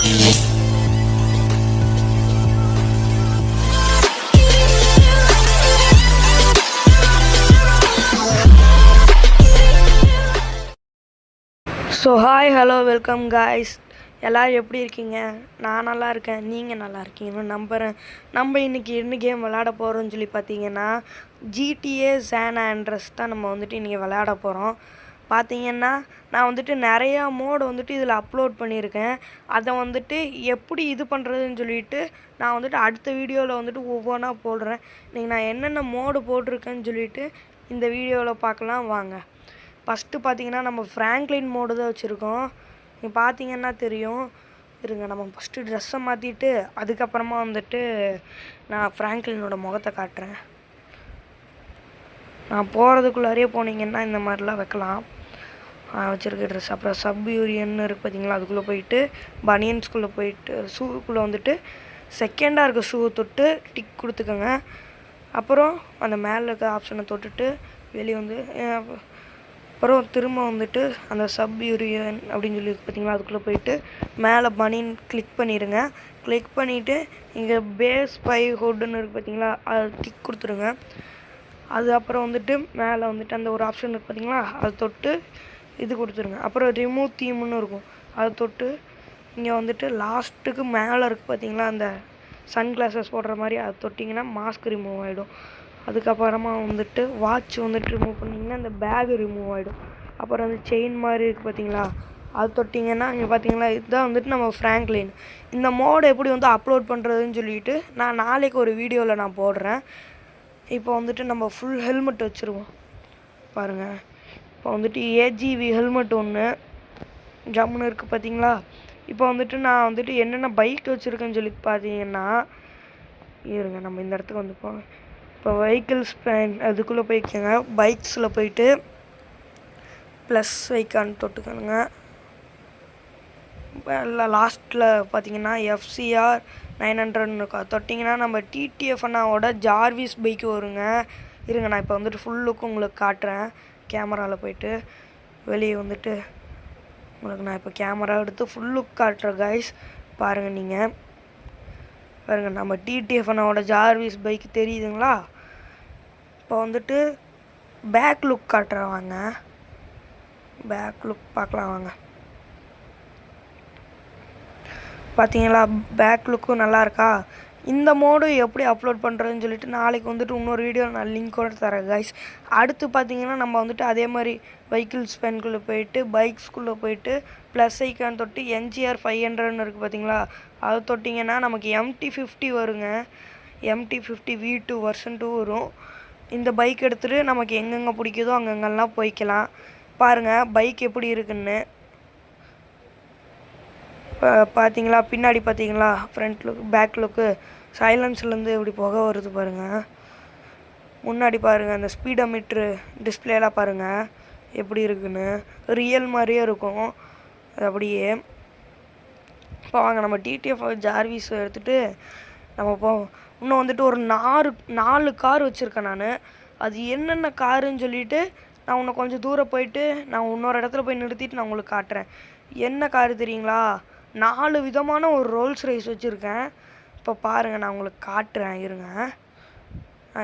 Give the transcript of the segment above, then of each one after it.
So hi hello welcome guys, எல்லோரும் எப்படி இருக்கீங்க? நான் நல்லா இருக்கேன், நீங்கள் நல்லா இருக்கீங்கன்னு நம்புகிறேன். நம்ம இன்றைக்கி என்ன கேம் விளையாட போகிறோம்னு சொல்லி பார்த்தீங்கன்னா GTA San Andreas தான் நம்ம வந்துட்டு இன்றைக்கி விளையாட போகிறோம். பார்த்தீங்கன்னா நான் வந்துட்டு நிறையா மோடு வந்துட்டு இதில் அப்லோட் பண்ணியிருக்கேன். அதை வந்துட்டு எப்படி இது பண்ணுறதுன்னு சொல்லிட்டு நான் வந்துட்டு அடுத்த வீடியோவில் வந்துட்டு ஒவ்வொன்றா போடுறேன். இன்றைக்கி நான் என்னென்ன மோடு போட்டிருக்கேன்னு சொல்லிட்டு இந்த வீடியோவில் பார்க்கலாம் வாங்க. ஃபஸ்ட்டு பார்த்தீங்கன்னா நம்ம ஃப்ராங்க்லின் மோடு தான் வச்சுருக்கோம். நீங்கள் பார்த்தீங்கன்னா தெரியும். இருங்க, நம்ம ஃபஸ்ட்டு ட்ரெஸ்ஸை மாற்றிட்டு அதுக்கப்புறமா வந்துட்டு நான் ஃப்ராங்க்லினோட முகத்தை காட்டுறேன். நான் போகிறதுக்குள்ளாரே போனீங்கன்னா இந்த மாதிரிலாம் வைக்கலாம் வச்சுருக்க ட்ரெஸ். அப்புறம் சப்யூரியன் இருக்குது பார்த்தீங்களா, அதுக்குள்ளே போயிட்டு பனியன்ஸ்குள்ளே போயிட்டு ஷூக்குள்ளே வந்துட்டு செகண்டாக இருக்க ஷூவை தொட்டு டிக் கொடுத்துக்கோங்க. அப்புறம் அந்த மேலே இருக்க ஆப்ஷனை தொட்டுட்டு வெளியே வந்து அப்புறம் திரும்ப வந்துட்டு அந்த சப்யூரியன் அப்படின்னு சொல்லி பார்த்தீங்களா, அதுக்குள்ளே போயிட்டு மேலே பனியன் கிளிக் பண்ணிடுங்க. கிளிக் பண்ணிவிட்டு இங்கே பேஸ் 5 ஹுட்டுன்னு இருக்குது பார்த்தீங்களா, அதை டிக் கொடுத்துருங்க. அது அப்புறம் வந்துட்டு மேலே வந்துட்டு அந்த ஒரு ஆப்ஷன் இருக்குது பார்த்தீங்களா, அதை தொட்டு இது கொடுத்துருங்க. அப்புறம் ரிமூவ் தீம்னு இருக்கும், அதை தொட்டு இங்கே வந்துட்டு லாஸ்ட்டுக்கு மேலே இருக்குது பார்த்தீங்களா அந்த சன்கிளாஸஸ் போடுற மாதிரி, அதை தொட்டிங்கன்னா மாஸ்க் ரிமூவ் ஆகிடும். அதுக்கப்புறமா வந்துட்டு வாட்ச் வந்துட்டு ரிமூவ் பண்ணிங்கன்னா அந்த பேகு ரிமூவ் ஆகிடும். அப்புறம் அந்த செயின் மாதிரி இருக்குது பார்த்தீங்களா, அது தொட்டிங்கன்னா இங்கே பார்த்தீங்களா, இதுதான் வந்துட்டு நம்ம ஃப்ராங்க்லின். இந்த மோடை எப்படி வந்து அப்லோட் பண்ணுறதுன்னு சொல்லிட்டு நான் நாளைக்கு ஒரு வீடியோவில் நான் போடுறேன். இப்போ வந்துட்டு நம்ம ஃபுல் ஹெல்மெட் வச்சுருவோம் பாருங்கள். இப்போ வந்துட்டு ஏஜிவி ஹெல்மெட் ஒன்று ஜம்முன்னு இருக்குது பார்த்தீங்களா. இப்போ வந்துட்டு நான் வந்துட்டு என்னென்ன பைக் வச்சுருக்கேன்னு சொல்லி பார்த்தீங்கன்னா, இருங்க நம்ம இந்த இடத்துக்கு வந்துப்போம். இப்போ வெஹிக்கிள்ஸ் அதுக்குள்ளே போய்க்கோங்க. பைக்ஸில் போயிட்டு ப்ளஸ் வைக்கான்னு தொட்டுக்கணுங்க. இல்லை லாஸ்ட்டில் பார்த்தீங்கன்னா FCR 900 இருக்கா, தொட்டிங்கன்னா நம்ம டிடிஎஃப் அண்ணாவோட ஜார்விஸ் பைக்கு வருங்க. இருங்க நான் இப்போ வந்துட்டு ஃபுல்லுக்கும் உங்களுக்கு காட்டுறேன். கேமராவில் போயிட்டு வெளியே வந்துட்டு உங்களுக்கு நான் இப்போ கேமரா எடுத்து ஃபுல்லுக்கு காட்டுறேன் கைஸ். பாருங்கள், நீங்கள் பாருங்கள், நம்ம டிடிஎஃப் அண்ணாவோட ஜார்விஸ் பைக்கு தெரியுதுங்களா. இப்போ வந்துட்டு பேக் லுக் காட்டுறேன் வாங்க. பேக் லுக் பார்க்கலாம் வாங்க. பார்த்தீங்களா, பேக் லுக்கும் நல்லா இருக்கா. இந்த மோடு எப்படி அப்லோட் பண்ணுறதுன்னு சொல்லிட்டு நாளைக்கு வந்துட்டு இன்னொரு வீடியோ நான் லிங்க்கோடு தரேன் கைஸ். அடுத்து பார்த்தீங்கன்னா நம்ம வந்துட்டு அதே மாதிரி வெஹிக்கிள்ஸ் பென்குள்ளே போயிட்டு பைக்ஸ்குள்ளே போயிட்டு ப்ளஸ் ஐக்கான் தொட்டு NGR 500ன்னு இருக்குது பார்த்தீங்களா, அதை தொட்டிங்கன்னா நமக்கு MT50 வருங்க. MT50 V2 வெர்ஷன் 2 வரும். இந்த பைக் எடுத்துகிட்டு நமக்கு எங்கெங்கே பிடிக்குதோ அங்கங்கெல்லாம் போய்க்கலாம். பாருங்கள் பைக் எப்படி இருக்குன்னு. பார்த்தீங்களா, பின்னாடி பார்த்தீங்களா, ஃப்ரண்ட் லுக் பேக் லுக்கு சைலன்ஸ்லேருந்து எப்படி புகை வருது பாருங்கள். முன்னாடி பாருங்கள் அந்த ஸ்பீடோமீட்ரு டிஸ்பிளேலாம் பாருங்கள் எப்படி இருக்குன்னு, ரியல் மாதிரியே இருக்கும் அது அப்படியே. இப்போ வாங்க நம்ம டிடிஎஃப் ஜார்விஸ் எடுத்துகிட்டு நம்ம போவோம். இன்னும் வந்துட்டு ஒரு 4 கார் வச்சுருக்கேன் நான். அது என்னென்ன காருன்னு சொல்லிவிட்டு நான் இன்னும் கொஞ்சம் தூரம் போயிட்டு நான் இன்னொரு இடத்துல போய் நிறுத்திட்டு நான் உங்களுக்கு காட்டுறேன். என்ன காரு தெரியுங்களா, 4 விதமான ஒரு ரோல்ஸ் ரைஸ் வச்சுருக்கேன். இப்போ பாருங்கள் நான் உங்களுக்கு காட்டுறேன், இருங்க.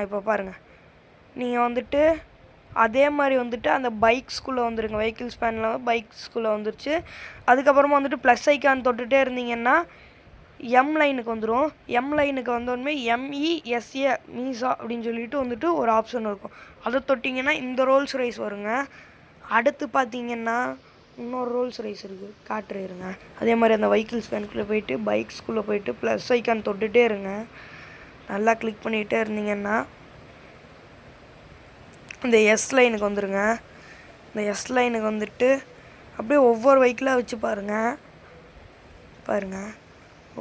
இப்போ பாருங்கள், நீங்கள் வந்துட்டு அதே மாதிரி வந்துட்டு அந்த பைக்ஸ்குள்ளே வந்துடுங்க. வெஹிக்கிள்ஸ் பேனில் பைக்ஸ்குள்ளே வந்துருச்சு. அதுக்கப்புறமா வந்துட்டு ப்ளஸ் ஐக்கான் தொட்டுகிட்டே இருந்தீங்கன்னா M லைனுக்கு வந்துடும். M லைனுக்கு வந்தோடனே MESA மீசா அப்படின்னு சொல்லிட்டு வந்துட்டு ஒரு ஆப்ஷன் இருக்கும், அதை தொட்டிங்கன்னா இந்த ரோல்ஸ் ரைஸ் வருங்க. அடுத்து பார்த்தீங்கன்னா இன்னொரு ரோல்ஸ் ரைஸ் இருக்குது, காட்டுறேருங்க. அதே மாதிரி அந்த வெஹிக்கிள்ஸ் பேனுக்குள்ளே போயிட்டு பைக்ஸ்குள்ளே போயிட்டு ப்ளஸ் ஐக்கான் தொட்டுகிட்டே இருங்க. நல்லா கிளிக் பண்ணிகிட்டே இருந்தீங்கன்னா இந்த S லைனுக்கு வந்துடுங்க. இந்த S லைனுக்கு வந்துட்டு அப்படியே ஒவ்வொரு வெஹிக்கிளாக வச்சு பாருங்கள்.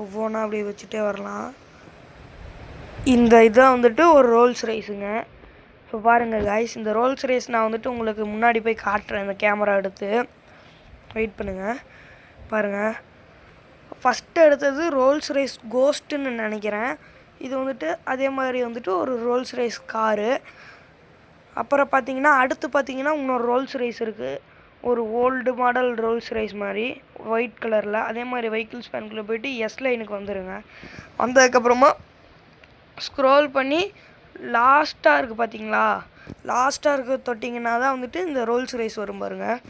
ஒவ்வொன்றா அப்படியே வச்சுட்டே வரலாம். இந்த இதான் வந்துட்டு ஒரு ரோல்ஸ் ரைஸுங்க. இப்போ பாருங்கள் காய்ஸ், இந்த ரோல்ஸ் ரைஸ் நான் வந்துட்டு உங்களுக்கு முன்னாடி போய் காட்டுறேன் இந்த கேமரா எடுத்து. வெயிட் பண்ணுங்கள். பாருங்கள், ஃபஸ்ட்டு எடுத்தது ரோல்ஸ் ரைஸ் கோஸ்ட்டுன்னு நினைக்கிறேன். இது வந்துட்டு அதே மாதிரி வந்துட்டு ஒரு ரோல்ஸ் ரைஸ் காரு. அப்புறம் பார்த்தீங்கன்னா அடுத்து பார்த்தீங்கன்னா இன்னொரு ரோல்ஸ் ரைஸ் இருக்குது. ஒரு ஓல்டு மாடல் ரோல்ஸ் ரைஸ் மாதிரி ஒயிட் கலரில். அதே மாதிரி வெஹிக்கிள் ஸ்பேனுக்குள்ளே போய்ட்டு எஸ் லைனுக்கு வந்துடுங்க. வந்ததுக்கப்புறமா ஸ்க்ரோல் பண்ணி லாஸ்ட்டாக இருக்குது பார்த்தீங்களா, லாஸ்ட்டாக இருக்க தொட்டிங்கன்னா தான் வந்துட்டு இந்த ரோல்ஸ் ரைஸ் வரும் பாருங்கள்.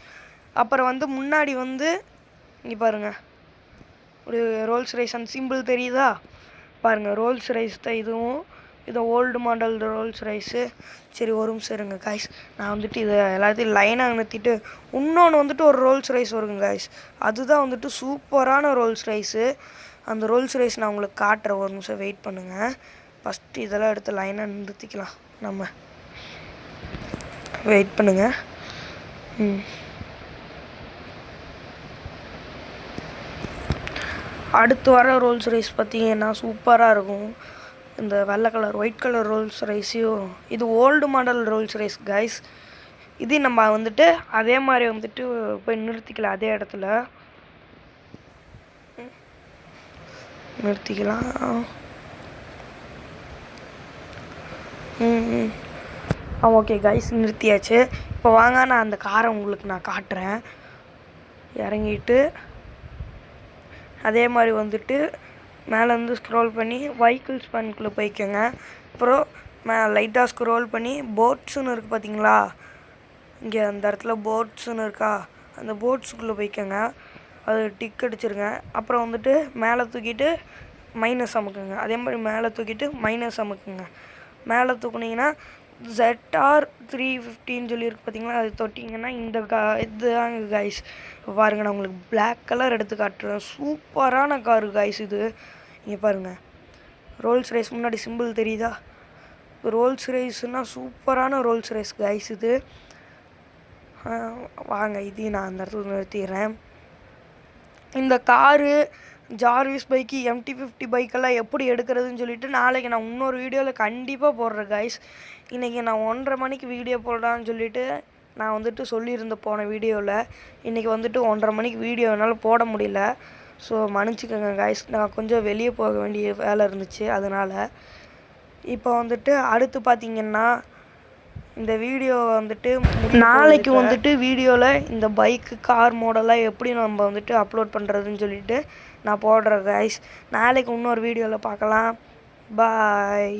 அப்புறம் வந்து முன்னாடி வந்து இங்கே பாருங்கள் ஒரு ரோல்ஸ் ரைஸ் அந்த சிம்பிள் தெரியுதா பாருங்கள், ரோல்ஸ் ரைஸ் தான் இதுவும். இது ஓல்டு மாடல் ரோல்ஸ் ரைஸு. சரி ஒரு நிமிஷம் இருங்க காய்ஸ், நான் வந்துட்டு இதை எல்லாத்தையும் லைனாக நிறுத்திட்டு இன்னொன்று வந்துட்டு ஒரு ரோல்ஸ் ரைஸ் வருங்க காய்ஸ். அதுதான் வந்துட்டு சூப்பரான ரோல்ஸ் ரைஸு. அந்த ரோல்ஸ் ரைஸ் நான் உங்களுக்கு காட்டுறேன், ஒரு நிமிஷம் வெயிட் பண்ணுங்கள். ஃபஸ்ட்டு இதெல்லாம் எடுத்து லைனாக நிறுத்திக்கலாம் நம்ம, வெயிட் பண்ணுங்கள். அடுத்து வர ரோல்ஸ் ரைஸ் பார்த்தீங்கன்னா சூப்பராக இருக்கும். இந்த வெள்ளை கலர் ஒயிட் கலர் ரோல்ஸ் ரைஸையும், இது old model Rolls Royce guys. இது நம்ம வந்துட்டு அதே மாதிரி வந்துட்டு போய் நிறுத்திக்கலாம், அதே இடத்துல நிறுத்திக்கலாம். Okay guys, நிறுத்தியாச்சு. இப்போ வாங்க நான் அந்த காரை உங்களுக்கு நான் காட்டுறேன். இறங்கிட்டு அதே மாதிரி வந்துட்டு மேலேருந்து ஸ்க்ரோல் பண்ணி வெஹிக்கிள் ஸ்பேனுக்குள்ளே போய்க்கோங்க. அப்புறம் லைட்டாக ஸ்க்ரோல் பண்ணி போட்ஸுன்னு இருக்குது பார்த்தீங்களா, இங்கே அந்த இடத்துல போட்ஸுன்னு இருக்கா, அந்த போட்ஸுக்குள்ளே போய்க்கோங்க. அது டிக் அடிச்சிருங்க. அப்புறம் வந்துட்டு மேலே தூக்கிட்டு மைனஸ் அமுக்குங்க. அதே மாதிரி மேலே தூக்கிட்டு மைனஸ் அமுக்குங்க. மேலே தூக்குனிங்கன்னா ZR 350 சொல்லியிருக்கு பார்த்தீங்களா, அது தொட்டிங்கன்னா இந்த இதுதாங்க காய்ஸ். பாருங்கள், நான் உங்களுக்கு பிளாக் கலர் எடுத்து காட்டுறேன். சூப்பரான காரு காய்ஸ் இது. இங்கே பாருங்கள், ரோல்ஸ் ரைஸ் முன்னாடி சிம்பிள் தெரியுதா, ரோல்ஸ் ரைஸ்னால் சூப்பரான ரோல்ஸ் ரைஸ் காய்ஸ் இது. வாங்க இதையும் நான் அந்த இடத்துல நிறுத்திடுறேன். இந்த காரு ஜார்விஸ் பைக்கு MT-50 பைக்கெல்லாம் எப்படி எடுக்கிறதுன்னு சொல்லிவிட்டு நாளைக்கு நான் இன்னொரு வீடியோவில் கண்டிப்பாக போடுறேன் கைஸ். இன்றைக்கி நான் 1:30 மணிக்கு வீடியோ போடலான்னு சொல்லிவிட்டு நான் வந்துட்டு சொல்லியிருந்தேன் போன வீடியோவில். இன்றைக்கி வந்துட்டு 1:30 மணிக்கு வீடியோ என்னால் போட முடியல. ஸோ மன்னிச்சிக்கோங்க கைஸ், நான் கொஞ்சம் வெளியே போக வேண்டிய வேலை இருந்துச்சு அதனால். இப்போ வந்துட்டு அடுத்து பார்த்திங்கன்னா இந்த வீடியோ வந்துட்டு நாளைக்கு வந்துட்டு வீடியோவில் இந்த பைக்கு கார் மாடலாக எப்படி நம்ம வந்துட்டு அப்லோட் பண்ணுறதுன்னு சொல்லிட்டு நான் போடுறேன் கைஸ். நாளைக்கு இன்னொரு வீடியோவில் பார்க்கலாம். பாய்.